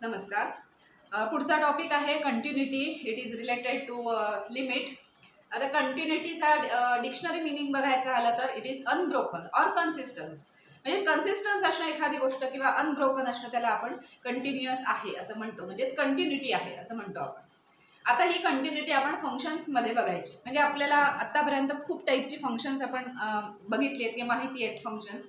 नमस्कार. पुढचा टॉपिक आहे continuity. It is related to limit. आता कंटिन्युटीचा डिक्शनरी मिनिंग बघायचं झालं तर it is unbroken or consistence. म्हणजे कन्सिस्टन्स असणं एखादी गोष्ट किंवा अनब्रोकन असणं त्याला आपण कंटिन्युअस आहे असं म्हणतो, म्हणजेच कंटिन्युटी आहे असं म्हणतो आपण. आता ही कंटिन्युटी आपण फंक्शन्समध्ये बघायची. म्हणजे आपल्याला आतापर्यंत खूप टाईपची फंक्शन्स आपण बघितली आहेत किंवा माहिती आहेत फंक्शन्स.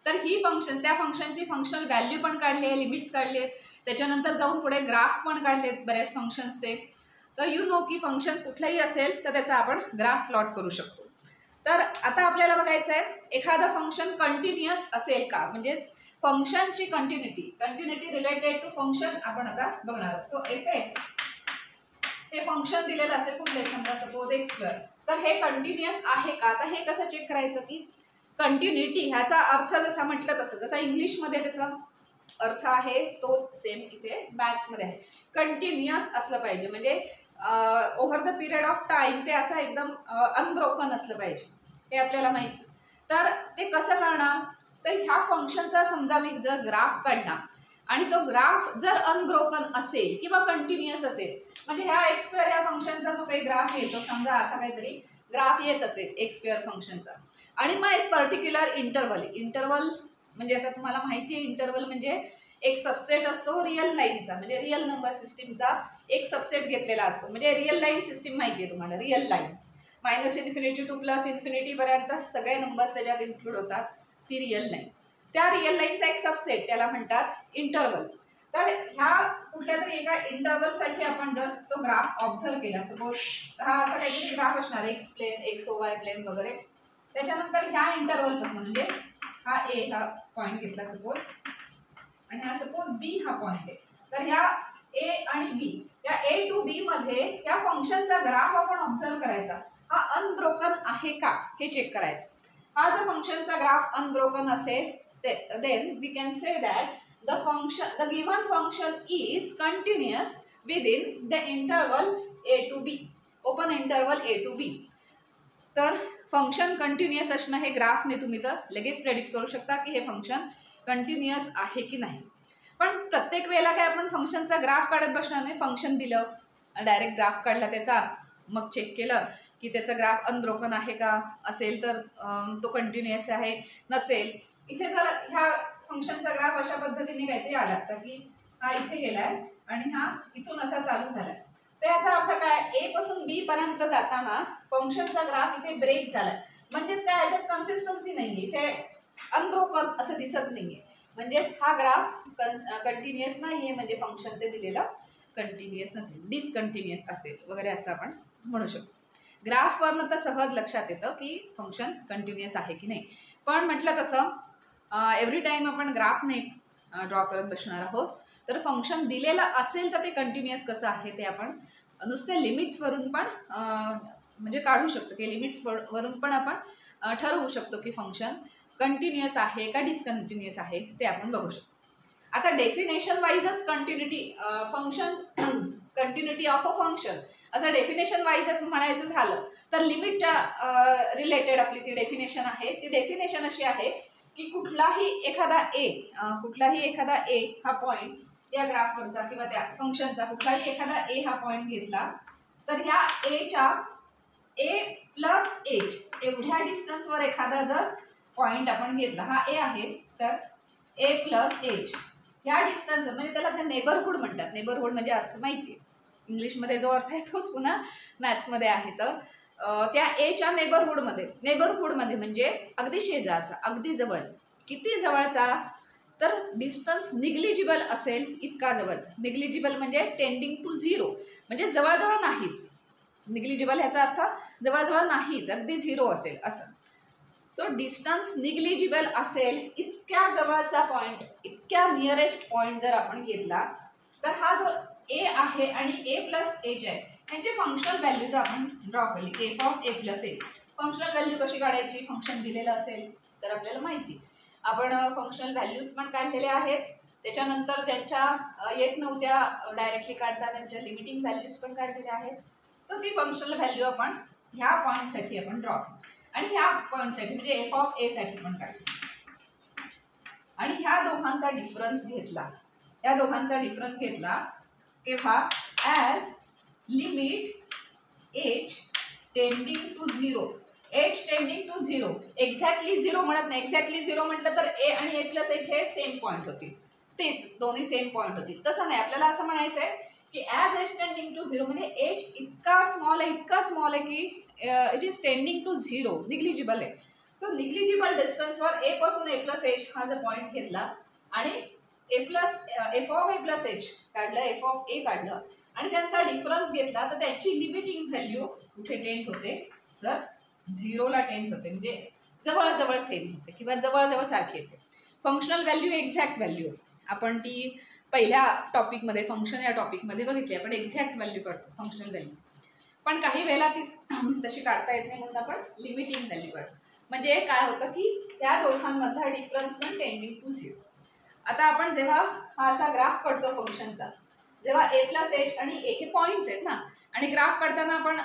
तर ही फंक्शन त्या फंक्शनची फंक्शनल व्हॅल्यू पण काढली आहे, लिमिट्स काढली आहेत, त्याच्यानंतर जाऊन पुढे ग्राफ पण काढलेत बऱ्याच फंक्शन्सचे. तर यू नो की फंक्शन्स कुठलंही असेल तर त्याचा आपण ग्राफ प्लॉट करू शकतो. तर आता आपल्याला बघायचं आहे एखादं फंक्शन कंटिन्युअस असेल का, म्हणजेच फंक्शनची कंटिन्युटी रिलेटेड टू फंक्शन आपण आता बघणार. सो एफ एक्स हे फंक्शन दिलेलं असेल कुठले, समजा सपोज x², तर हे कंटिन्युअस आहे का. आता हे कसं चेक करायचं की कंटिन्युटी ह्याचा अर्थ जसा म्हटलं तसं, जसा इंग्लिशमध्ये त्याचा अर्थ आहे तोच सेम इथे मॅथ्समध्ये आहे. कंटिन्युअस असलं पाहिजे, म्हणजे over the period of time ते असं एकदम अनब्रोकन असलं पाहिजे, हे आपल्याला माहिती. तर ते कसं करणार, तर ह्या फंक्शनचा समजा मी जर ग्राफ काढला आणि तो ग्राफ जर अनब्रोकन असेल किंवा कंटिन्युअस असेल, म्हणजे ह्या x² या फंक्शनचा जो काही ग्राफ येतो, समजा असा काहीतरी ग्राफ येत असेल x² फंक्शनचा, आणि मग एक पर्टिक्युलर इंटरवल म्हणजे आता तुम्हाला माहिती आहे इंटरवल म्हणजे एक सबसेट असतो रिअल लाईनचा, म्हणजे रिअल नंबर सिस्टीमचा एक सबसेट घेतलेला असतो. म्हणजे रिअल लाईन सिस्टीम माहिती आहे तुम्हाला, रिअल लाईन -∞ टू +∞ पर्यंत सगळे नंबर्स त्याच्यात इन्क्लूड होतात, ती रिअल लाईन. त्या रिअल लाईनचा एक सबसेट त्याला म्हणतात इंटरवल. तर ह्या कुठल्या तरी एका इंटरवलसाठी आपण जर तो ग्राफ ऑब्झर्व केला, सपोज हा असा काहीतरी ग्राफ असणार एक्स प्लेन, XOY प्लेन वगैरे. त्याच्यानंतर ह्या इंटरवलपासून म्हणजे हा ए हा पॉईंट घेतला सपोज, आणि हा सपोज बी हा पॉईंट आहे. तर ह्या ए आणि बी, या A to B मध्ये या फंक्शनचा ग्राफ आपण ऑब्झर्व करायचा. हा अनब्रोकन आहे का हे चेक करायचं. हा जर फंक्शनचा ग्राफ अनब्रोकन असेल then we can say that the given function is continuous within the interval a to b, open interval a to b. तर फंक्शन कंटिन्युअस असणं हे ग्राफने तुम्ही तर लगेच प्रेडिक्ट करू शकता की हे फंक्शन कंटिन्युअस आहे की नाही. पण प्रत्येक वेळेला काय आपण फंक्शनचा ग्राफ काढत बसणार नाही. फंक्शन दिलं, डायरेक्ट ग्राफ काढला त्याचा, मग चेक केलं की त्याचा ग्राफ अनब्रोकन आहे का, असेल तर तो कंटिन्युअस आहे, नसेल. इथे जर ह्या फंक्शनचा ग्राफ अशा पद्धतीने काहीतरी आला असता की हा इथे गेलाय आणि हा इथून असा चालू झालाय, तर याचा अर्थ काय, ए पासून बी पर्यंत जाताना फंक्शनचा ग्राफ इथे ब्रेक झालाय, म्हणजेच काय ह्याच्यात कन्सिस्टन्सी नाहीये, इथे अनब्रोकन असं दिसत नाहीये, म्हणजेच हा ग्राफ कंटिन्युअस नाहीये, म्हणजे फंक्शन ते दिलेलं कंटिन्युअस नसेल, डिसकंटिन्युअस असेल वगैरे असं आपण म्हणू शकतो. ग्राफवरनं तर सहज लक्षात येतं की फंक्शन कंटिन्युअस आहे की नाही. पण म्हटलं तसं एव्हरी टाईम आपण ग्राफ नाही ड्रॉ करत बसणार आहोत. तर फंक्शन दिलेलं असेल तर ते कंटिन्युअस कसं आहे ते आपण नुसते लिमिट्सवरून पण म्हणजे काढू शकतो, की लिमिट्सवरून पण आपण ठरवू शकतो की फंक्शन कंटिन्युअस आहे का डिसकंटिन्युअस आहे ते आपण बघू शकतो. आता डेफिनेशन वाईजच function continuity of a function असं डेफिनेशन वाईजच म्हणायचं झालं तर लिमिटच्या रिलेटेड आपली ती डेफिनेशन आहे. ती डेफिनेशन अशी आहे की कुठलाही एखादा ए हा पॉईंट या ग्राफवरचा किंवा त्या फंक्शनचा कुठलाही एखादा ए हा पॉईंट घेतला, तर ह्या एच्या A+H एवढ्या डिस्टन्सवर एखादा जर पॉईंट आपण घेतला, हा ए आहे, तर A+H या डिस्टन्सवर, म्हणजे त्याला नेबरहूड म्हणतात. नेबरहूड म्हणजे अर्थ माहिती आहे, इंग्लिशमध्ये जो अर्थ आहे तोच पुन्हा मॅथ्समध्ये आहे. तर त्या एच्या नेबरहूडमध्ये म्हणजे अगदी शेजारचा, अगदी जवळचा. किती जवळचा, तर डिस्टन्स निग्लिजिबल असेल इतका जवळचा. निग्लिजिबल म्हणजे टेंडिंग टू 0, म्हणजे जवळजवळ नाहीच. निग्लिजिबल ह्याचा अर्थ जवळजवळ नाहीच, अगदी 0 असेल असं. सो डिस्टन्स निग्लिजिबल असेल इतक्या जवळचा पॉईंट, इतक्या नियरेस्ट पॉईंट जर आपण घेतला, तर हा जो ए आहे आणि A+H आहे यांची फंक्शनल व्हॅल्यूज आपण ड्रॉ केली. f(a+h) फंक्शनल व्हॅल्यू कशी काढायची, फंक्शन दिलेलं असेल तर आपल्याला माहिती, आपण फंक्शनल व्हॅल्यूज पण काढलेल्या आहेत. त्याच्यानंतर ज्यांच्या येत नव्हत्या डायरेक्टली काढता त्यांच्या लिमिटिंग व्हॅल्यूज पण काढलेल्या आहेत. सो ती फंक्शनल व्हॅल्यू आपण ह्या पॉईंटसाठी आपण ड्रॉ केली आणि ह्या पॉईंटसाठी म्हणजे f(a) साठी पण काढली आणि ह्या दोघांचा डिफरन्स घेतला या दोघांचा डिफरन्स घेतला तेव्हा as limit h tending to zero, h tending to zero, exactly zero म्हणत नाही, एक्झॅक्टली झिरो म्हटलं तर ए आणि ए प्लस एच हे सेम पॉईंट होतील, तेच दोन्ही सेम पॉईंट होतील. तसं नाही, आपल्याला असं म्हणायचं आहे की as h tending to zero म्हणजे एज इतका स्मॉल आहे की it is tending to zero, negligible आहे. सो निग्लिजिबल डिस्टन्सवर ए पासून ए प्लस एच हा जर पॉईंट घेतला आणि f of A plus h काढलं, एफ ऑफ ए काढलं आणि त्यांचा डिफरन्स घेतला तर त्यांची लिमिटिंग व्हॅल्यू कुठे टेंड होते तर झिरोला टेंड होते, म्हणजे जवळजवळ सेम होते किंवा जवळजवळ सारखी येते. फंक्शनल व्हॅल्यू एक्झॅक्ट व्हॅल्यू असते, आपण ती पहिल्या टॉपिकमध्ये फंक्शन या टॉपिकमध्ये बघितली, आपण एक्झॅक्ट व्हॅल्यू काढतो फंक्शनल व्हॅल्यू, पण काही वेळेला ती तशी काढता येत नाही म्हणून आपण लिमिटिंग व्हॅल्यू काढतो. म्हणजे काय होतं की त्या दोघांमधला डिफरन्स पण टेंडिंग टू झिरो. आता आपण जेव्हा हा असा ग्राफ काढतो फंक्शनचा, जेव्हा ए प्लस एच आणि ए हे पॉईंट्स आहेत ना, आणि ग्राफ काढताना आपण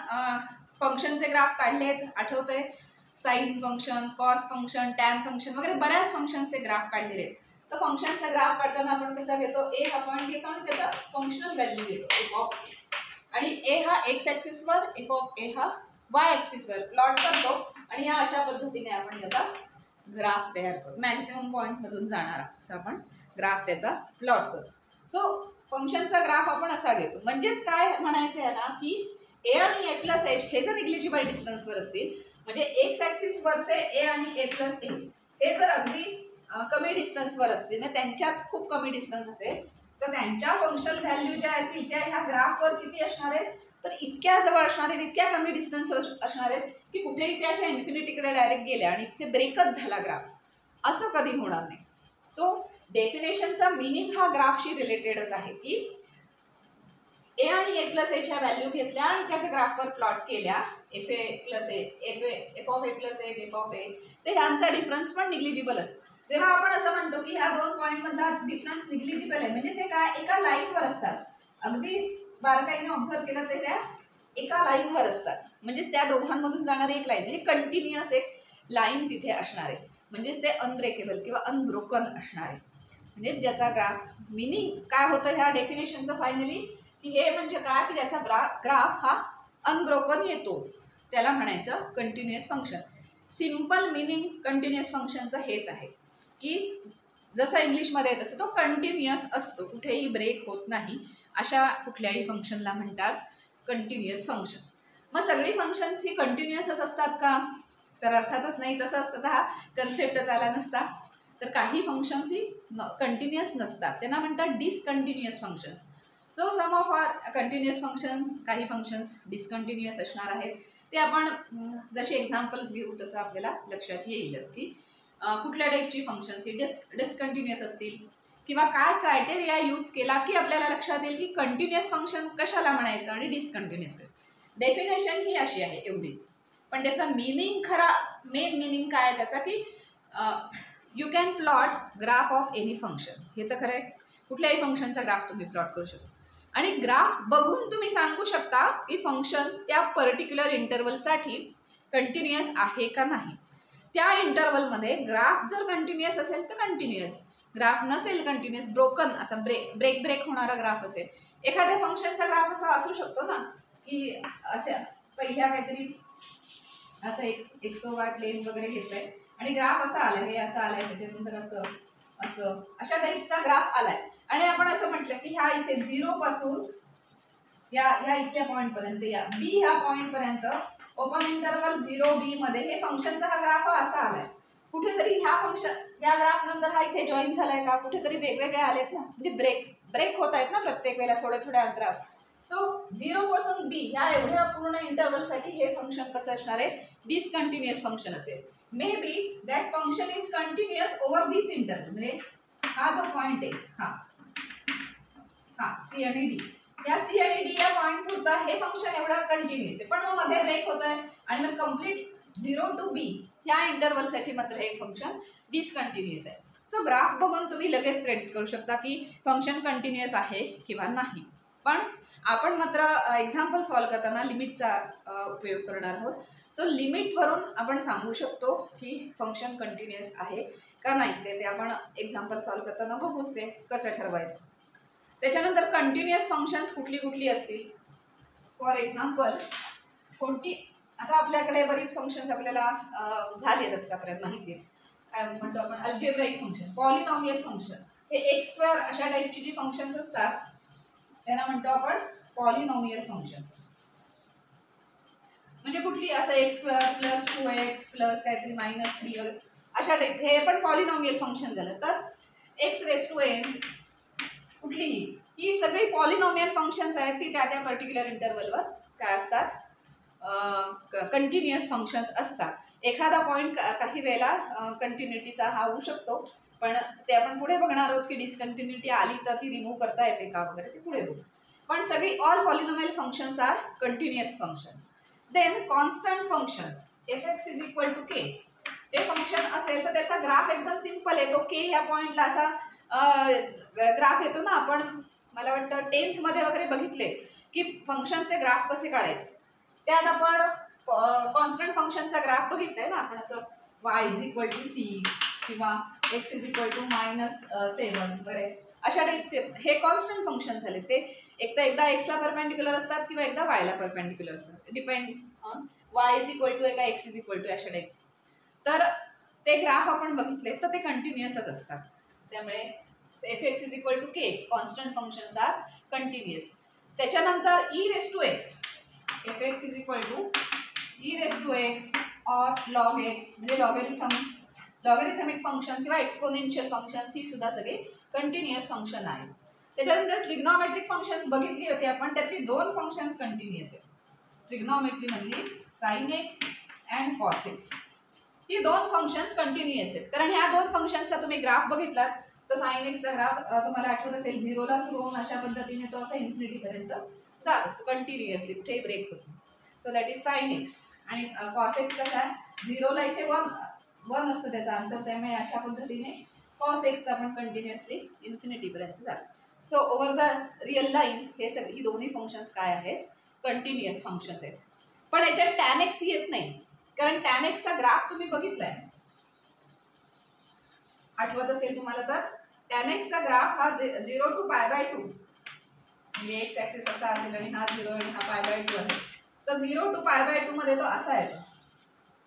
फंक्शनचे ग्राफ काढले आहेत, आठवतंय, sine function, cos function, tan function वगैरे बऱ्याच फंक्शनचे ग्राफ काढलेले आहेत. तर फंक्शनचा ग्राफ काढताना आपण कसा घेतो, ए हा पॉईंट घेतो आणि त्याचा फंक्शनल व्हॅल्यू घेतो एफ ऑफ ए, आणि ए हा एक्स ॲक्सिसवर, एफ ऑफ ए हा वाय ॲक्सिसवर प्लॉट करतो आणि या अशा पद्धतीने आपण त्याचा ग्राफ तयार करतो, मॅक्सिमम पॉईंटमधून जाणारा असं आपण ग्राफ त्याचा प्लॉट करतो. सो फंक्शनचा ग्राफ आपण असा घेतो, म्हणजेच काय म्हणायचं आहे ना की ए आणि ए प्लस एच हे जर निग्लिजिबल डिस्टन्सवर असतील, म्हणजे एक्स ॲक्सिसवरचे ए आणि ए प्लस एच हे जर अगदी कमी डिस्टन्सवर असतील, म्हणजे त्यांच्यात खूप कमी डिस्टन्स असेल, तर त्यांच्या फंक्शनल व्हॅल्यू ज्या आहेत त्या ह्या ग्राफवर किती असणार आहेत तर इतक्या जवळ असणार आहेत, इतक्या कमी डिस्टन्स असणार आहेत की कुठेही त्या अशा इन्फिनिटीकडे डायरेक्ट गेल्या आणि तिथे ब्रेकच झाला ग्राफ, असं कधी होणार नाही. सो डेफिनेशनचा मिनिंग हा ग्राफशी रिलेटेडच आहे की ए आणि ए प्लस एच्या व्हॅल्यू घेतल्या आणि त्याच्या ग्राफवर प्लॉट केल्या, F A plus A, F of A plus H, F of A, तर ह्यांचा डिफरन्स पण निग्लिजिबल असतो. जेव्हा आपण असं म्हणतो की ह्या दोन पॉईंटमधला डिफरन्स निग्लिजिबल आहे, म्हणजे ते काय एका लाईनवर असतात, अगदी बारकाईने ऑब्झर्व केलं ते त्या एका लाईनवर असतात, म्हणजे त्या दोघांमधून जाणारी एक लाईन, म्हणजे कंटिन्युअस एक लाईन तिथे असणार आहे, म्हणजेच ते अनब्रेकेबल किंवा अनब्रोकन असणार आहे. म्हणजे ज्याचा ग्राफ मिनिंग काय होतं ह्या डेफिनेशनचं फायनली की हे म्हणजे काय की ज्याचा ग्राफ हा अनब्रोकन येतो त्याला म्हणायचं continuous function. Simple meaning continuous फंक्शनचं हेच आहे की जसं इंग्लिशमध्ये तसं तो कंटिन्युअस असतो, कुठेही ब्रेक होत नाही, अशा कुठल्याही फंक्शनला म्हणतात कंटिन्युअस फंक्शन. मग सगळी फंक्शन्स ही कंटिन्युअसच असतात का तर अर्थातच नाही, तसं असतं तर हा कन्सेप्टच आला नसता. तर काही फंक्शन्स ही कंटिन्युअस नसतात, त्यांना म्हणतात discontinuous functions. So some of are continuous function, काही फंक्शन्स डिसकंटिन्युअस असणार आहेत, ते आपण जसे एक्झाम्पल्स घेऊ तसं आपल्याला लक्षात येईलच की कुठल्या टाईपची फंक्शन्स ही डिसकंटिन्युअस असतील किंवा काय क्रायटेरिया यूज केला की आपल्याला लक्षात येईल की कंटिन्युअस फंक्शन कशाला म्हणायचं आणि डिसकंटिन्युअस. डेफिनेशन ही अशी आहे एवढी, पण त्याचा मिनिंग खरा मेन मिनिंग काय आहे त्याचा की you can plot graph of any function. हे तर खरं आहे, कुठल्याही फंक्शनचा ग्राफ तुम्ही प्लॉट करू शकता आणि ग्राफ बघून तुम्ही सांगू शकता की फंक्शन त्या पर्टिक्युलर इंटरवलसाठी कंटिन्युअस आहे का नाही. त्या इंटरवलमध्ये ग्राफ जर कंटिन्युअस असेल तर कंटिन्युअस, ग्राफ नसेल कंटिन्युअस ब्रोकन असा ब्रेक होणारा ग्राफ असेल. एखाद्या फंक्शनचा ग्राफ असा असू शकतो ना की अशा पहिल्या काहीतरी असं एक्स वाय प्लेन वगैरे घेतलंय आणि ग्राफ असा आलाय, हे असं आलाय, त्याच्यानंतर असं असं अशा टाईपचा ग्राफ आलाय आणि आपण असं म्हटलं की ह्या इथे 0 पासून ह्या इथल्या पॉईंट पर्यंत, या बी ह्या पॉईंट पर्यंत ओपन इंटरवल 0B मध्ये हे फंक्शनचा हा ग्राफ असा आलाय. कुठेतरी ह्या फंक्शन या ग्राफ नंतर हा इथे जॉईन झालाय का, कुठेतरी वेगवेगळे आलेत ना, म्हणजे ब्रेक होत आहेत ना प्रत्येक वेळेला थोड्या अंतरावर. सो 0 पासून बी ह्या एवढ्या पूर्ण इंटरवलसाठी हे फंक्शन कसं असणार आहे, डिसकंटिन्युअस फंक्शन असेल. May be that function is continuous over this interval, म्हणजे हा जो पॉईंट आहे हा सी आणि डी, या सी आणि डी या पॉईंट पुरता हे फंक्शन एवढं कंटिन्युअस आहे, पण मग मध्ये ब्रेक होत आहे आणि मग कम्प्लीट 0 to B ह्या इंटरवलसाठी मात्र हे फंक्शन डिसकंटिन्युअस आहे. सो ग्राफ बघून तुम्ही लगेच प्रेडिक्ट करू शकता की फंक्शन कंटिन्युअस आहे किंवा नाही. पण आपण मात्र एक्झाम्पल सॉल्व करताना लिमिटचा उपयोग करणार आहोत. सो लिमिटवरून आपण सांगू शकतो की फंक्शन कंटिन्युअस आहे का नाही, ते आपण एक्झाम्पल सॉल्व करताना बघूच ते कसं ठरवायचं. त्याच्यानंतर कंटिन्युअस फंक्शन्स कुठली कुठली असतील, फॉर एक्झाम्पल कोणती, आता आपल्याकडे बरीच फंक्शन्स आपल्याला झाली आतापर्यंत माहिती आहे. काय म्हणतो आपण अल्जेब्राइक फंक्शन, पॉलिनॉमियल फंक्शन, हे एक्स स्क्वेअर अशा टाईपची जी फंक्शन्स असतात त्यांना म्हणतो आपण पॉलिनॉमियल फंक्शन्स. म्हणजे कुठली असं x square plus 2x plus काहीतरी -3 अशा टाईप, हे पण पॉलिनॉमियल फंक्शन झालं. तर एक्स रेस टू एन कुठलीही, ही सगळी पॉलिनॉमियल फंक्शन्स आहेत, ती त्या त्या पर्टिक्युलर इंटरवलवर काय असतात, कंटिन्युअस फंक्शन्स असतात. एखादा पॉईंट काही वेळेला कंटिन्युटीचा हा होऊ शकतो, पण ते आपण पुढे बघणार आहोत की डिसकंटिन्युटी आली तर ती रिमूव्ह करता येते का वगैरे, ते पुढे बघू. पण सगळी all polynomial functions are continuous functions. Then constant function f(x) = k, ते फंक्शन असेल तर त्याचा ग्राफ एकदम सिंपल आहे. तो k ह्या पॉईंटला असा ग्राफ येतो ना, आपण मला वाटतं 10th मध्ये वगैरे बघितले की फंक्शनचे ग्राफ कसे काढायचे. त्यात आपण कॉन्स्टंट फंक्शनचा ग्राफ बघितलाय ना आपण, असं y = 6 किंवा x = -7 वगैरे अशा टाईपचे हे कॉन्स्टंट फंक्शन झाले. ते एकदा x ला परपेंडिक्युलर असतात किंवा एकदा y ला परपेंडिक्युलर असतात, डिपेंड y = x अशा टाईपचे. तर ते ग्राफ आपण बघितले तर ते कंटिन्युअसच असतात. त्यामुळे f(x) = k, constant functions are continuous. त्याच्यानंतर e⁻x, f(x) = e⁻x or log x, म्हणजे लॉगॅरिथमिक फंक्शन किंवा एक्सपोनेन्शियल फंक्शन्स ही सुद्धा सगळे कंटिन्युअस फंक्शन आहेत. त्याच्यानंतर ट्रिग्नॉमेट्रिक फंक्शन्स बघितली होती आपण, त्यातली 2 फंक्शन्स कंटिन्युअस आहेत. ट्रिग्नॉमेट्री मधली sin x and cos x, he 2 functions continuous आहेत. कारण ह्या 2 फंक्शन्सचा तुम्ही ग्राफ बघितलात तर sin x चा ग्राफ तुम्हाला आठवत असेल 0 ला सुरू होऊन अशा पद्धतीने तो असा इन्फिनिटी पर्यंत जात असतो कंटिन्युअसली, कुठेही ब्रेक होत नाही. So that is sin x. आणि cos x कसा आहे, 0 ला इथे 1 असतं त्याचा आन्सर, त्यामुळे अशा पद्धतीने cos x आपण कंटिन्युअसली इन्फिनिटी पर्यंत जातो. So over the real line हे सगळे ही दोन्ही फंक्शन्स काय आहेत, कंटिन्युअस फंक्शन्स आहेत. पण याच्यात tan x येत नाही, कारण tan x चा ग्राफ तुम्ही बघितलाय, आठवत असेल तुम्हाला तर tan x चा ग्राफ हा 0 to π/2, म्हणजे x ऍक्सिस असा असेल आणि हा 0 आणि हा π/2 आहे. तर 0 to π/2 मध्ये तो असा येतो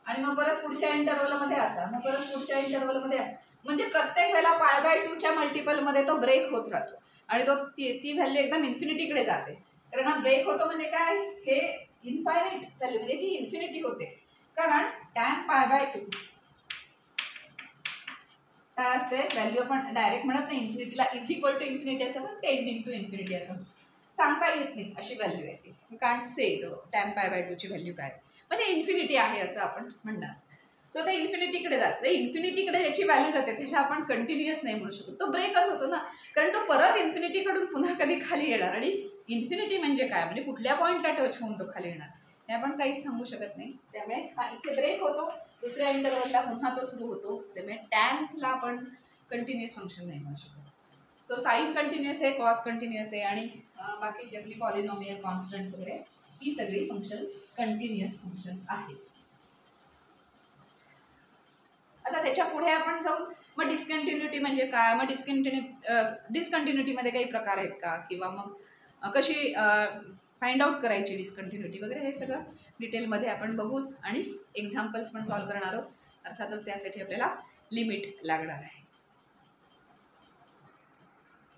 आणि मग परत पुढच्या इंटरवलमध्ये असा, मग परत पुढच्या इंटरवलमध्ये असा, म्हणजे प्रत्येक वेळेला π/2 च्या मल्टिपलमध्ये तो ब्रेक होत राहतो आणि तो ती व्हॅल्यू एकदम इन्फिनिटीकडे जाते. कारण हा ब्रेक होतो म्हणजे काय, हे इन्फायनाईट व्हॅल्यू म्हणजे जी इन्फिनिटी होते. कारण tan π/2 काय असते व्हॅल्यू, आपण डायरेक्ट म्हणत नाही इन्फिनिटीला =∞ असं, पण टेंडिंग टू इन्फिनिटी असं सांगता येत नाही अशी व्हॅल्यू आहे ती. यू कांट से tan π/2 ची व्हॅल्यू काय, म्हणजे इन्फिनिटी आहे असं आपण म्हणणार. सो ते इन्फिनिटीकडे जाते, इन्फिनिटीकडे याची व्हॅल्यू जाते, त्याला आपण कंटिन्युअस नाही म्हणू शकतो, तो ब्रेकच होतो ना. कारण तो परत इन्फिनिटीकडून पुन्हा कधी खाली येणार, आणि इन्फिनिटी म्हणजे काय, म्हणजे कुठल्या पॉईंटला टच होऊन तो खाली येणार हे आपण काहीच सांगू शकत नाही. त्यामुळे हा इथे ब्रेक होतो, दुसऱ्या इंटरवलला पुन्हा तो सुरू होतो. त्यामुळे टॅनला आपण कंटिन्युअस फंक्शन नाही म्हणू शकत. सो साईन कंटिन्युअस आहे, कॉस कंटिन्युअस आहे, आणि बाकीची आपली पॉलिनॉमियल कॉन्स्टंट वगैरे ही सगळी फंक्शन्स कंटिन्युअस फंक्शन्स आहेत. आता त्याच्या पुढे आपण जाऊन मग डिस्कंटिन्युटी म्हणजे काय, मग डिस्कंटिन्युटीमध्ये काही प्रकार आहेत का, किंवा मग कशी फाइंड आउट करायची डिस्कंटिन्युटी वगैरे, हे सगळं डिटेलमध्ये आपण बघूच आणि एक्झाम्पल्स पण सॉल्व्ह करणार आहोत. अर्थातच त्यासाठी आपल्याला लिमिट लागणार आहे.